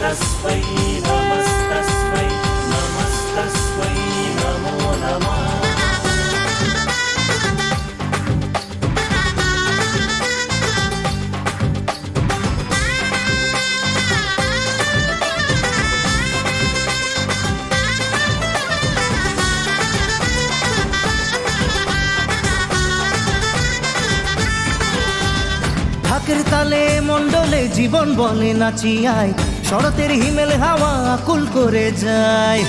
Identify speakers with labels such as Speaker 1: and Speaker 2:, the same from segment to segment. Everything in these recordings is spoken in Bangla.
Speaker 1: नमस्तस्मै नमस्तस्मै नमस्तस्मै नमो नमः।
Speaker 2: ঢাকের তালে মণ্ডলে জীবন বলে নাচিয়ায়, শরতের হিমেল হাওয়া আকুল করে যায়।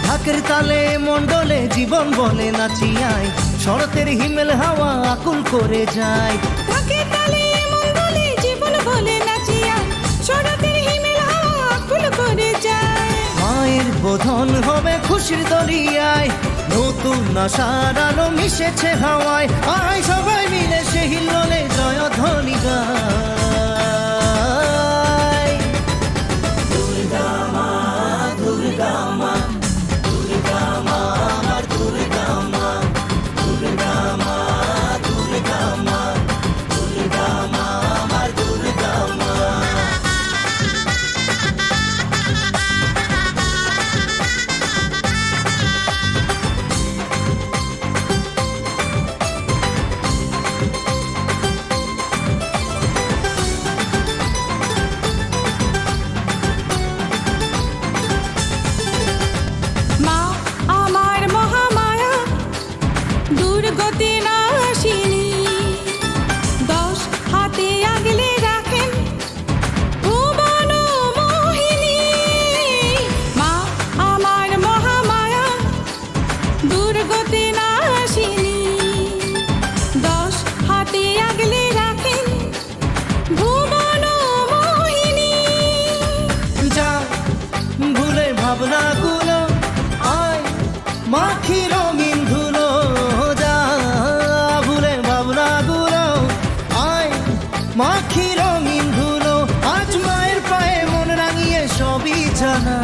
Speaker 2: ঢাকের তালে মণ্ডলে জীবন বলে নাচিয়ায়, শরতের হিমেল হাওয়া আকুল করে যায়।
Speaker 3: ঢাকের তালে মণ্ডলে জীবন বলে নাচিয়ায়, শরতের হিমেল হাওয়া আকুল করে যায়।
Speaker 2: মায়ের বোধন হবে খুশির দরিয়ায়, নতুন আশার আলো মিশেছে হাওয়ায়। আয় সবাই মিলে সে হিল্লোলে জয়ধ্বনি গায়। দুর্গা মা দুর্গা মা দুর্গা মা আমার দুর্গা মা, দুর্গা মা দুর্গা মা দুর্গা মা আমার দুর্গা মা।
Speaker 3: মা আমার মহামায়া, দুর্গতি নাশিনী, 10 হাতে আগলে রাখেন ভুবন মোহিনী। মা আমার মহামায়া, দুর্গতি নাশিনী, 10 হাতে আগলে রাখেন ভুবন মোহিনী।
Speaker 2: যা ভুলে ভাবনাগুলো, আয় মাখি রঙিন ধুলো। যা ভুলে ভাবনাগুলো, আয় মাখি রঙিন ধুলো। আজ মায়ের পায়ে মন রাঙিয়ে সবই জানা।